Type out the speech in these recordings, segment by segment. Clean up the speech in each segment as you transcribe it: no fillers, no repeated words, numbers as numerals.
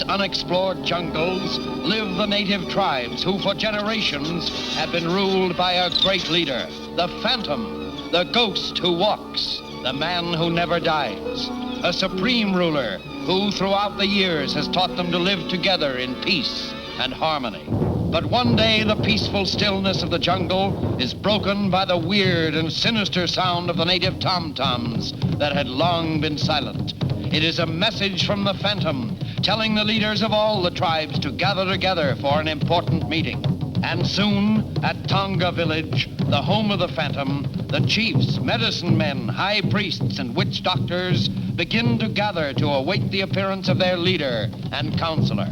Unexplored jungles live the native tribes who for generations have been ruled by a great leader, the Phantom, the ghost who walks, the man who never dies, a supreme ruler who throughout the years has taught them to live together in peace and harmony. But one day the peaceful stillness of the jungle is broken by the weird and sinister sound of the native tom-toms that had long been silent. It is a message from the Phantom telling the leaders of all the tribes to gather together for an important meeting. And soon, at Tonga village, the home of the Phantom, the chiefs, medicine men, high priests, and witch doctors begin to gather to await the appearance of their leader and counselor.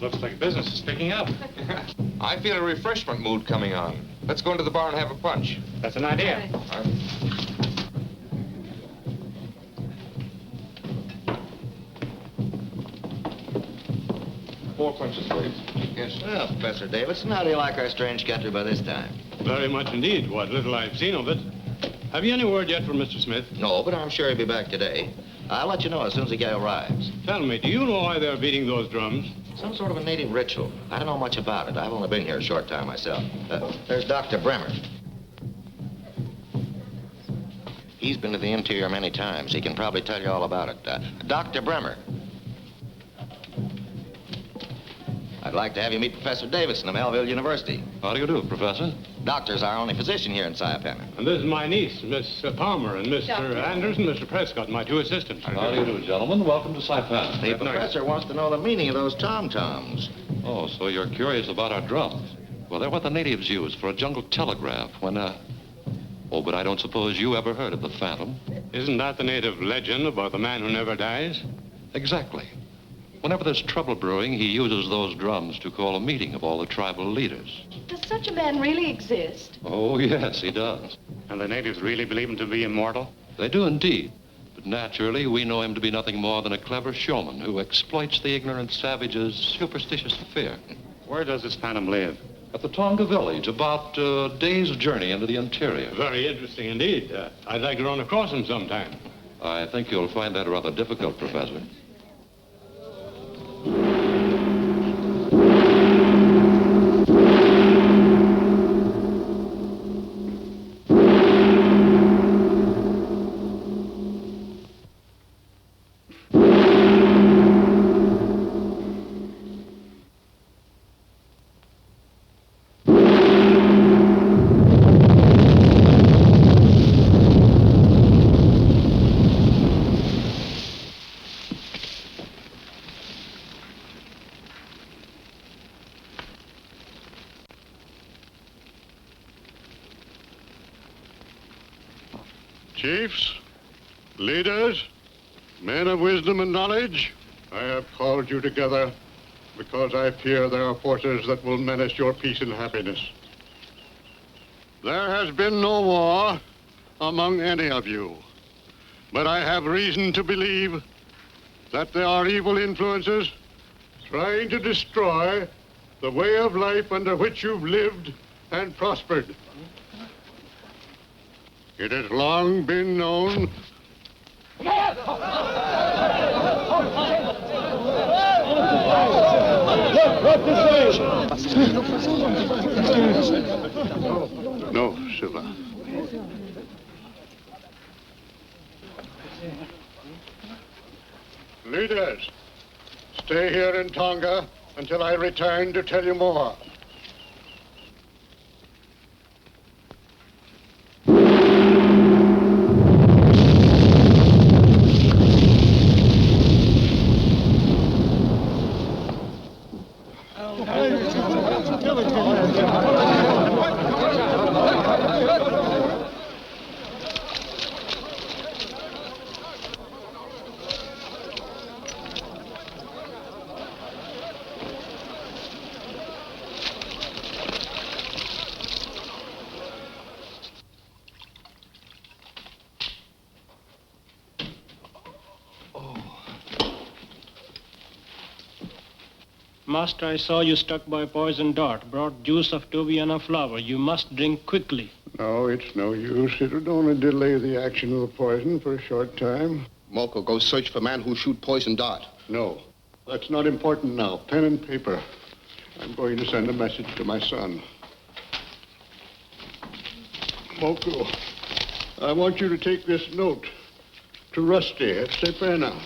Looks like business is picking up. I feel a refreshment mood coming on. Let's go into the bar and have a punch. That's an idea. Four punches, please. Yes. Well, Professor Davidson, how do you like our strange country by this time? Very much indeed, what little I've seen of it. Have you any word yet from Mr. Smith? No, but I'm sure he'll be back today. I'll let you know as soon as the guy arrives. Tell me, do you know why they're beating those drums? Some sort of a native ritual. I don't know much about it. I've only been here a short time myself. There's Dr. Bremmer. He's been to the interior many times. He can probably tell you all about it. Dr. Bremmer. I'd like to have you meet Professor Davidson of Melville University. How do you do, Professor? Doctor's our only physician here in Saipan. And this is my niece, Miss Palmer, and Mr. Anderson, Mr. Prescott, my two assistants. How do you do, gentlemen? Welcome to Saipan. The professor wants to know the meaning of those tom-toms. Oh, so you're curious about our drums? Well, they're what the natives use for a jungle telegraph when, Oh, but I don't suppose you ever heard of the Phantom. Isn't that the native legend about the man who never dies? Exactly. Whenever there's trouble brewing, he uses those drums to call a meeting of all the tribal leaders. Does such a man really exist? Oh, yes, he does. And the natives really believe him to be immortal? They do indeed. But naturally, we know him to be nothing more than a clever showman who exploits the ignorant savage's superstitious fear. Where does this Phantom live? At the Tonga village, about a day's journey into the interior. Very interesting indeed. I'd like to run across him sometime. I think you'll find that rather difficult, Professor. Chiefs, leaders, men of wisdom and knowledge, I have called you together because I fear there are forces that will menace your peace and happiness. There has been no war among any of you, but I have reason to believe that there are evil influences trying to destroy the way of life under which you've lived and prospered. It has long been known No, Silva. Leaders, stay here in Tonga until I return to tell you more. Master, I saw you struck by a poison dart. Brought juice of Tobiana flower. You must drink quickly. No, it's no use. It'll only delay the action of the poison for a short time. Moko, go search for man who shoot poison dart. No, that's not important now. Pen and paper. I'm going to send a message to my son. Moko, I want you to take this note to Rusty at Sepena.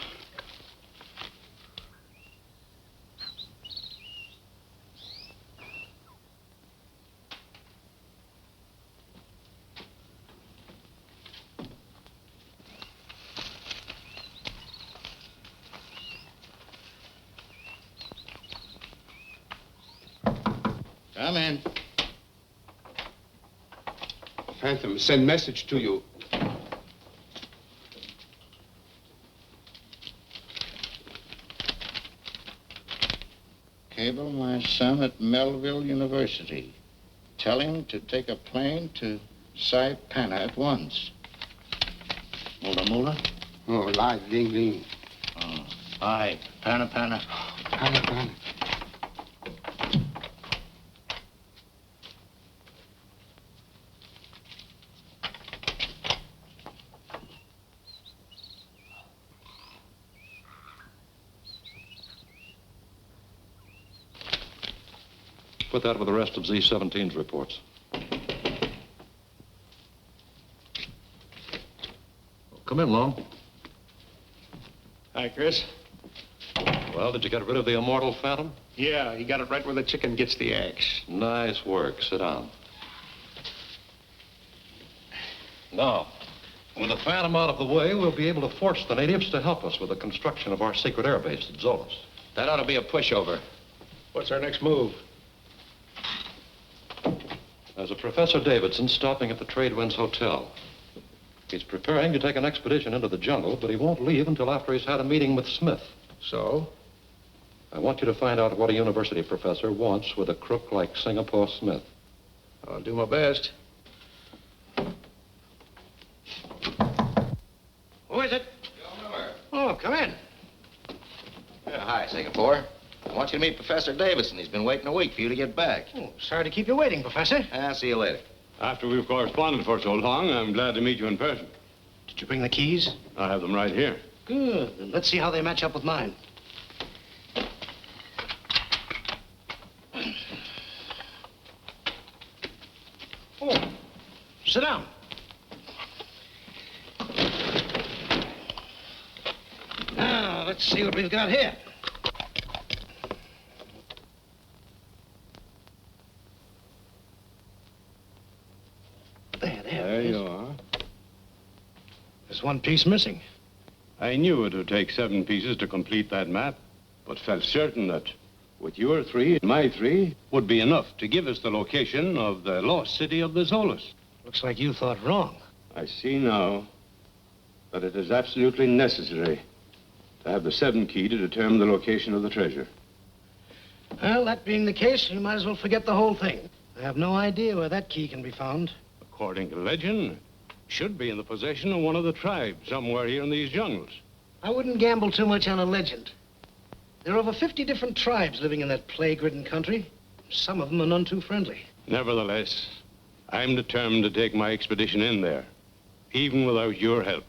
Come in. Phantom, send message to you. Cable my son at Melville University. Tell him to take a plane to Saipana at once. Mula mula? Oh, live, ding, ding. Oh, aye. Pana pana. Pana, pana. Put that with the rest of Z-17's reports. Come in, Lowe. Hi, Chris. Well, did you get rid of the immortal Phantom? Yeah, he got it right where the chicken gets the eggs. Nice work. Sit down. Now, with the Phantom out of the way, we'll be able to force the natives to help us with the construction of our secret airbase at Zoloz. That ought to be a pushover. What's our next move? There's a Professor Davidson stopping at the Tradewinds Hotel. He's preparing to take an expedition into the jungle, but he won't leave until after he's had a meeting with Smith. So? I want you to find out what a university professor wants with a crook like Singapore Smith. I'll do my best. Who is it? Oh, come in. Yeah, hi, Singapore. I want you to meet Professor Davidson. He's been waiting a week for you to get back. Oh, sorry to keep you waiting, Professor. See you later. After we've corresponded for so long, I'm glad to meet you in person. Did you bring the keys? I have them right here. Good. Let's see how they match up with mine. Oh, sit down. Now, let's see what we've got here. There you are. There's one piece missing. I knew it would take 7 pieces to complete that map, but felt certain that with your 3 and my 3 would be enough to give us the location of the lost city of the Zoloz. Looks like you thought wrong. I see now that it is absolutely necessary to have the 7 key to determine the location of the treasure. Well, that being the case, you might as well forget the whole thing. I have no idea where that key can be found. According to legend, it should be in the possession of one of the tribes somewhere here in these jungles. I wouldn't gamble too much on a legend. There are over 50 different tribes living in that plague-ridden country. Some of them are none too friendly. Nevertheless, I'm determined to take my expedition in there even without your help.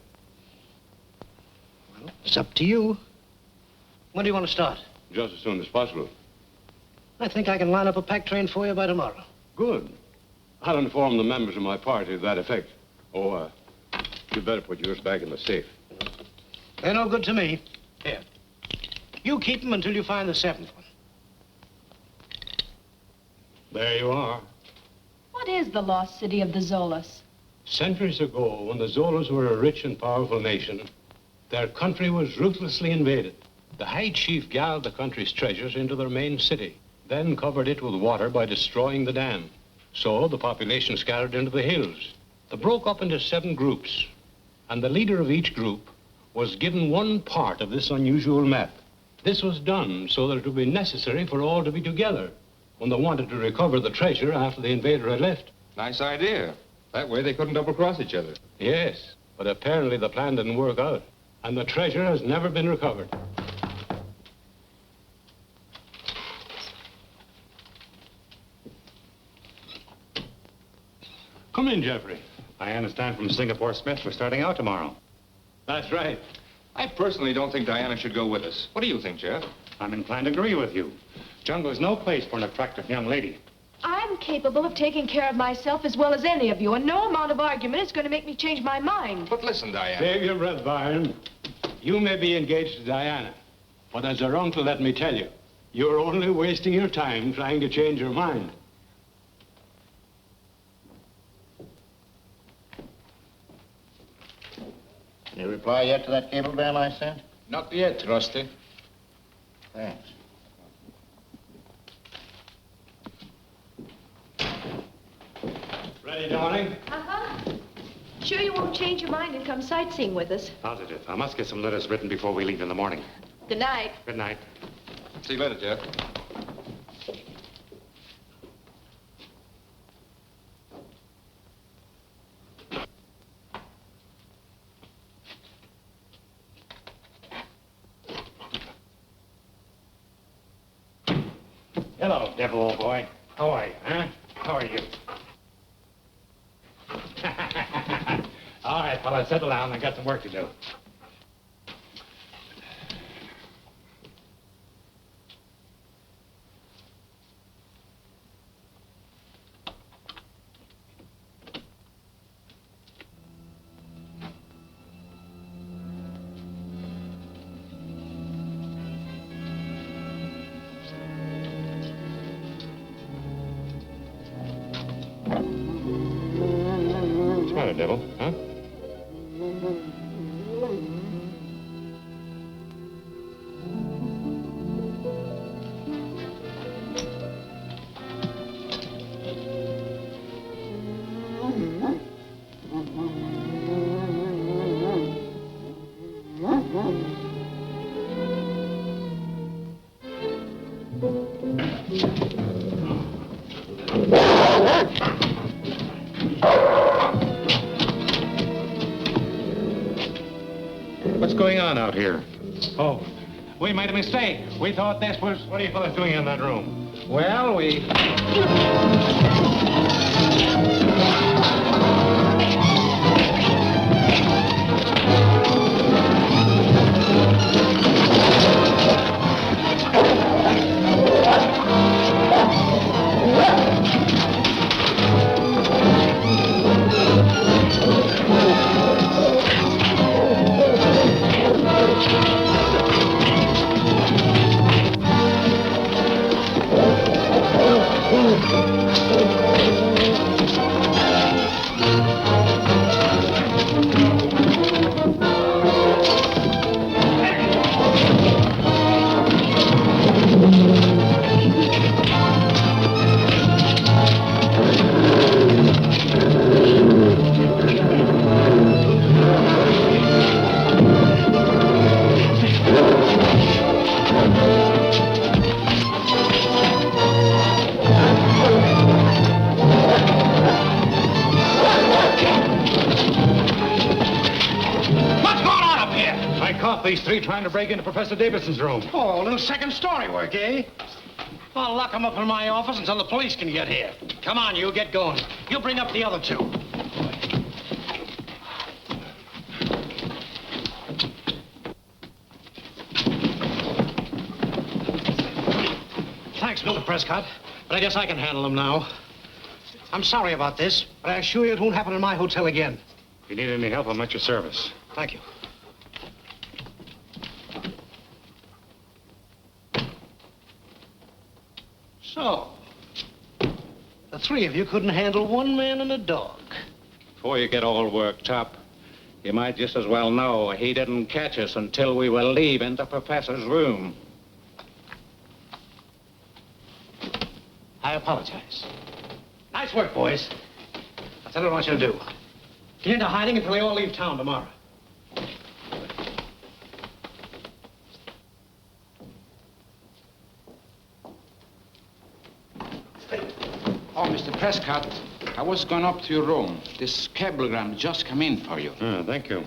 Well, it's up to you. When do you want to start? Just as soon as possible. I think I can line up a pack train for you by tomorrow. Good. I'll inform the members of my party to that effect. Oh, you'd better put yours back in the safe. They're no good to me. Here. You keep them until you find the 7th one. There you are. What is the Lost City of the Zoloz? Centuries ago, when the Zoloz were a rich and powerful nation, their country was ruthlessly invaded. The High Chief gathered the country's treasures into their main city, then covered it with water by destroying the dam. So the population scattered into the hills. They broke up into 7 groups, and the leader of each group was given one part of this unusual map. This was done so that it would be necessary for all to be together when they wanted to recover the treasure after the invader had left. Nice idea. That way they couldn't double-cross each other. Yes, but apparently the plan didn't work out, and the treasure has never been recovered. Come in, Geoffrey. I understand from Singapore Smith we're starting out tomorrow. That's right. I personally don't think Diana should go with us. What do you think, Jeff? I'm inclined to agree with you. Jungle is no place for an attractive young lady. I'm capable of taking care of myself as well as any of you, and no amount of argument is going to make me change my mind. But listen, Diana. Save your breath, Byron. You may be engaged to Diana, but as her uncle, let me tell you, you're only wasting your time trying to change your mind. Any reply yet to that cablegram I sent? Not yet, Rusty. Thanks. Ready, darling? Uh-huh. Sure you won't change your mind and come sightseeing with us? Positive. I must get some letters written before we leave in the morning. Good night. Good night. See you later, Jeff. Hello, devil, old boy. How are you, huh? How are you? All right, fellas, settle down. I got some work to do. What's the matter, devil, huh? What's going on out here? Oh, we made a mistake. We thought this was... What are you fellas doing in that room? Well, we... These three trying to break into Professor Davidson's room. Oh, a little second story work, eh? I'll lock them up in my office until the police can get here. Come on, you, get going. You bring up the other two. Thanks, Mr. Prescott. But I guess I can handle them now. I'm sorry about this, but I assure you it won't happen in my hotel again. If you need any help, I'm at your service. Thank you. So, the three of you couldn't handle one man and a dog. Before you get all worked up, you might just as well know he didn't catch us until we were leaving the professor's room. I apologize. Nice work, boys. That's what I want you to do. Get into hiding until they all leave town tomorrow. Oh, Mr. Prescott, I was going up to your room. This cablegram just come in for you. Thank you.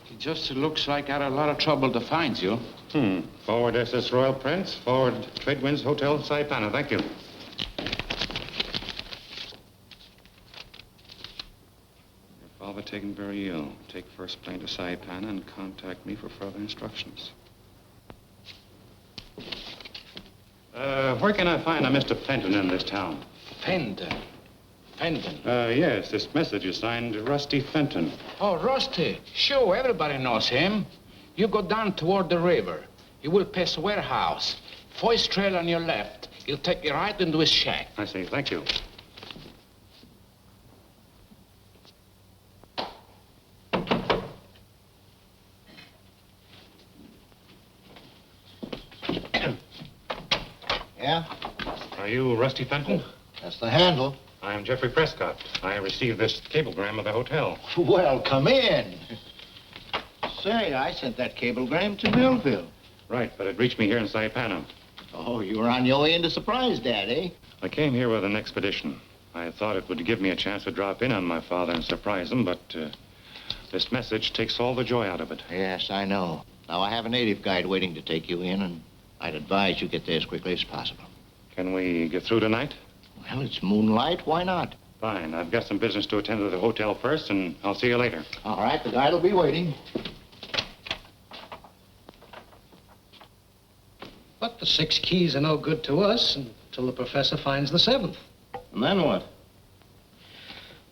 It just looks like I had a lot of trouble to find you. Forward SS Royal Prince, forward Tradewinds Hotel, Saipana. Thank you. Your father taken very ill. Take first plane to Saipana and contact me for further instructions. Where can I find a Mr. Fenton in this town? Fenton? Yes, this message is signed Rusty Fenton. Oh, Rusty. Sure, everybody knows him. You go down toward the river. You will pass a warehouse. First trail on your left. He'll take you right into his shack. I see. Thank you. Yeah? Are you Rusty Fenton? That's the handle. I am Geoffrey Prescott. I received this cablegram of the hotel. Well, come in. Say, I sent that cablegram to Millville. Right, but it reached me here in Saipana. Oh, you were on your way into surprise, Dad, eh? I came here with an expedition. I thought it would give me a chance to drop in on my father and surprise him, but this message takes all the joy out of it. Yes, I know. Now, I have a native guide waiting to take you in, and I'd advise you get there as quickly as possible. Can we get through tonight? Well, it's moonlight. Why not? Fine. I've got some business to attend to the hotel first, and I'll see you later. All right, the guide will be waiting. But the 6 keys are no good to us until the professor finds the 7th. And then what?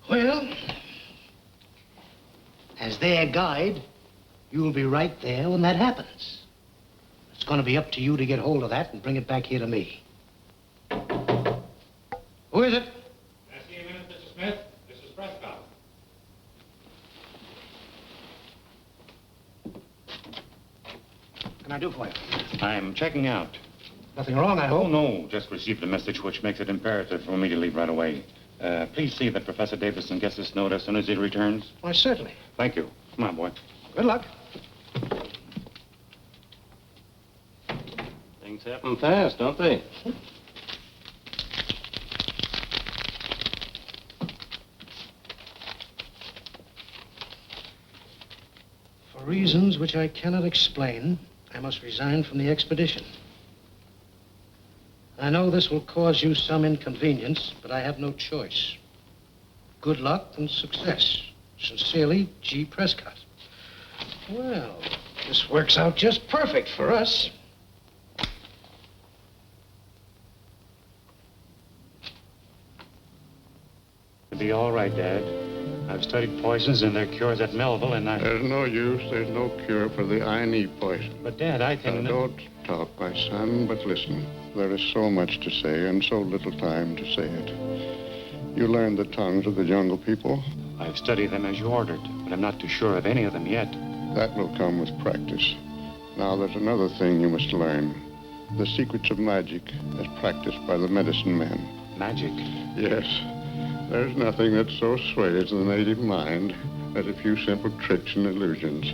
Well, as their guide, you'll be right there when that happens. It's going to be up to you to get hold of that and bring it back here to me. Who is it? Can I see you a minute, Mr. Smith? This is Prescott. What can I do for you? I'm checking out. Nothing wrong, I Oh, hope. no. Just received a message which makes it imperative for me to leave right away. Please see that Professor Davidson gets this note as soon as he returns. Why, certainly. Thank you. Come on, boy. Good luck. Things happen fast, don't they? For reasons which I cannot explain, I must resign from the expedition. I know this will cause you some inconvenience, but I have no choice. Good luck and success. Sincerely, G. Prescott. Well, this works out just perfect for us. It'll be all right, Dad. I've studied poisons and their cures at Melville, and I... There's no use. There's no cure for the INE poison. But, Dad, I think... Now, don't talk, my son, but listen. There is so much to say and so little time to say it. You learned the tongues of the jungle people? I've studied them as you ordered, but I'm not too sure of any of them yet. That will come with practice. Now, there's another thing you must learn. The secrets of magic as practiced by the medicine men. Magic? Yes. There's nothing that so sways the native mind as a few simple tricks and illusions.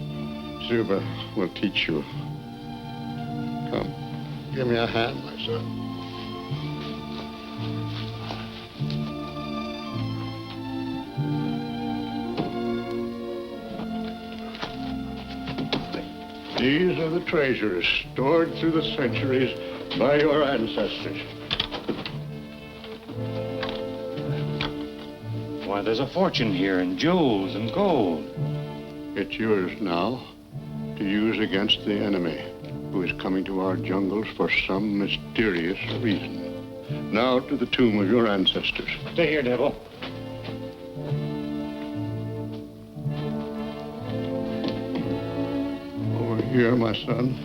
Zuba will teach you. Come, give me a hand, my son. These are the treasures stored through the centuries by your ancestors. Why, there's a fortune here in jewels and gold. It's yours now to use against the enemy who is coming to our jungles for some mysterious reason. Now to the tomb of your ancestors. Stay here, Devil. Over here, my son.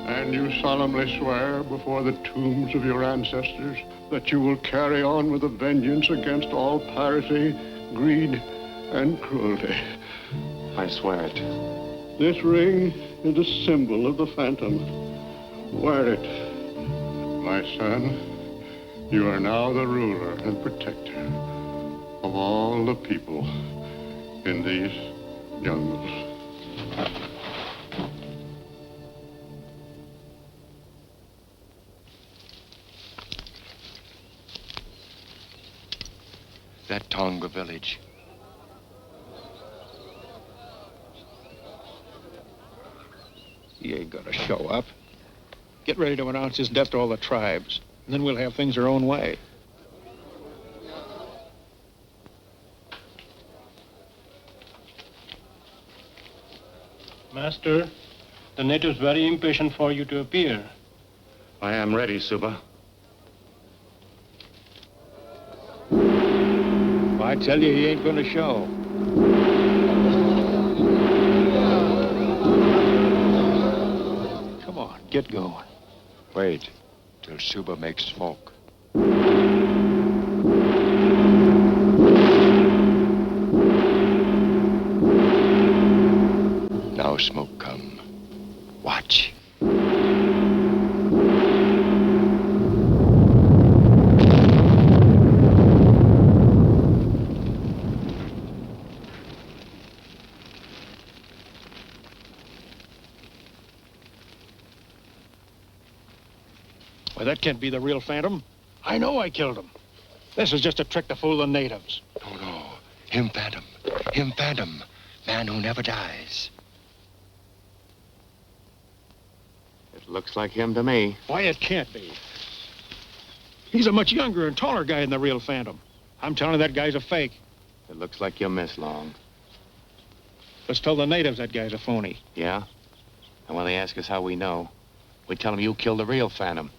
And you solemnly swear before the tombs of your ancestors that you will carry on with a vengeance against all piracy, greed, and cruelty. I swear it. This ring is a symbol of the Phantom. Wear it. My son, you are now the ruler and protector of all the people in these jungles. That Tonga village. He ain't gonna show up. Get ready to announce his death to all the tribes, and then we'll have things our own way. Master, the natives very impatient for you to appear. I am ready, Suba. I tell you, he ain't gonna show. Come on, get going. Wait till Suba makes smoke. Now smoke come. Watch. Why, that can't be the real Phantom. I know I killed him. This is just a trick to fool the natives. No. Him Phantom. Him Phantom. Man who never dies. It looks like him to me. Why, it can't be. He's a much younger and taller guy than the real Phantom. I'm telling you, that guy's a fake. It looks like you miss, Long. Let's tell the natives that guy's a phony. Yeah? And when they ask us how we know, we tell them you killed the real Phantom.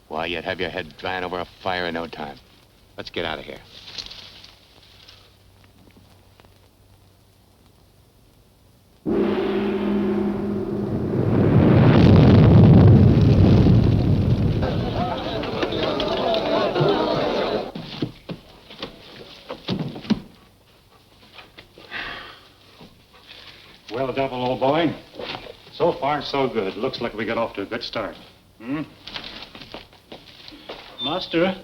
Why, you'd have your head drying over a fire in no time. Let's get out of here. Well, Devil, old boy, so far so good. Looks like we got off to a good start. Hmm? Master,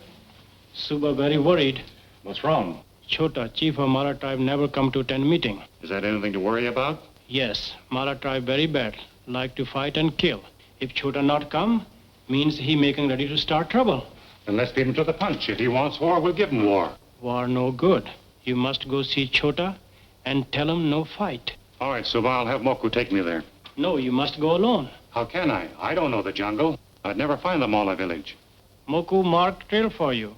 Suba very worried. What's wrong? Chota, chief of Mara tribe, never come to attend meeting. Is that anything to worry about? Yes, Mara tribe very bad. Like to fight and kill. If Chota not come, means he making ready to start trouble. Then let's beat him to the punch. If he wants war, we'll give him war. War no good. You must go see Chota and tell him no fight. All right, Suba, I'll have Moku take me there. No, you must go alone. How can I? I don't know the jungle. I'd never find the Mala village. Moku marked trail for you.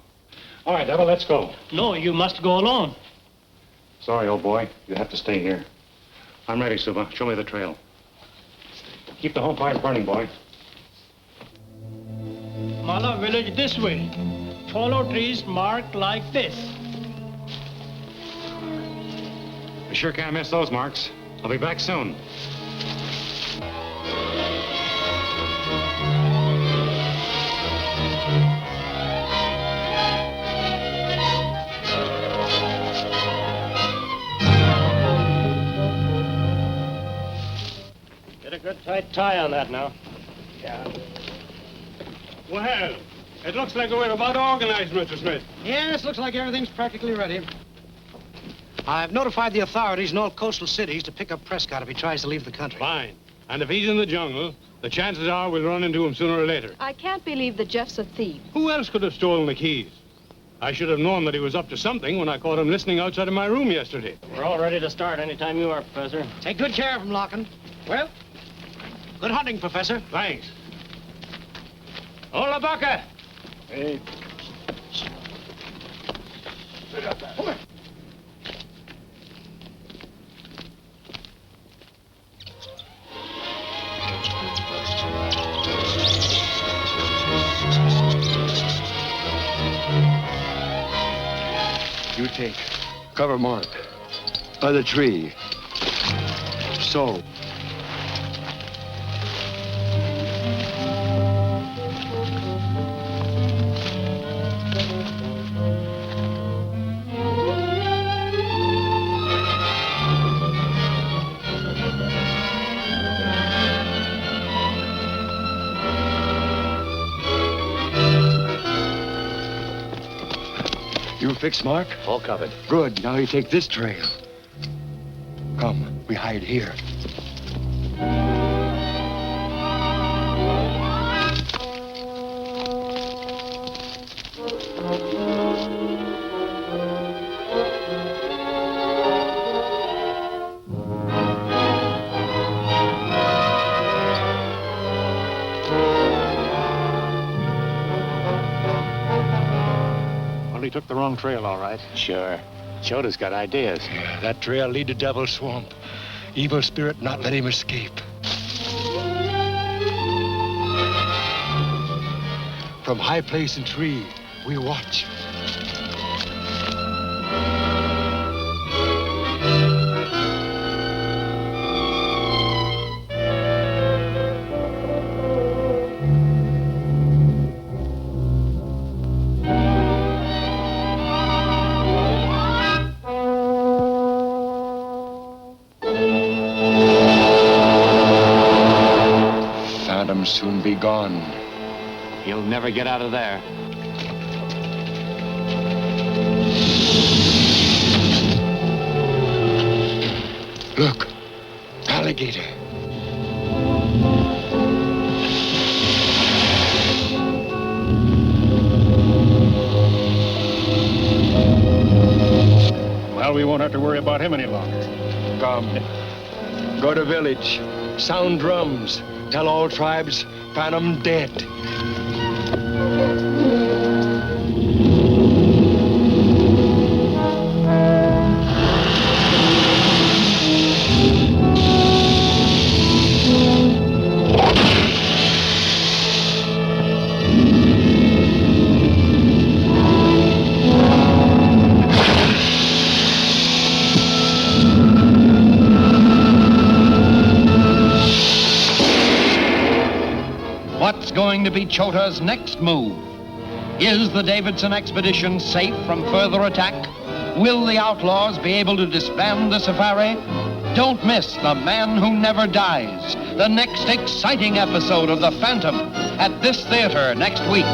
All right, Devil, let's go. No, you must go alone. Sorry, old boy. You have to stay here. I'm ready, Suba. Show me the trail. Keep the home fire burning, boy. Mala village this way. Follow trees marked like this. We sure can't miss those marks. I'll be back soon. Get a good tight tie on that now. Yeah. Well, it looks like we're about organized, Mr. Smith. Yes, looks like everything's practically ready. I've notified the authorities in all coastal cities to pick up Prescott if he tries to leave the country. Fine. And if he's in the jungle, the chances are we'll run into him sooner or later. I can't believe that Jeff's a thief. Who else could have stolen the keys? I should have known that he was up to something when I caught him listening outside of my room yesterday. We're all ready to start anytime you are, Professor. Take good care of him, Larkin. Well, good hunting, Professor. Thanks. Hola, Baca! Hey. Come here. You take cover mark by the tree. So. You fix mark? All covered. Good. Now you take this trail. Come, we hide here. He took the wrong trail, all right. Sure. Choda's got ideas. That trail lead to Devil's Swamp. Evil spirit not let him escape. From high place and tree, we watch. Soon be gone. He'll never get out of there. Look, alligator. Well, we won't have to worry about him any longer. Come. Go to village. Sound drums. Tell all tribes, Phantom dead. What's going to be Chota's next move? Is the Davidson expedition safe from further attack? Will the outlaws be able to disband the safari? Don't miss The Man Who Never Dies, the next exciting episode of The Phantom, at this theater next week.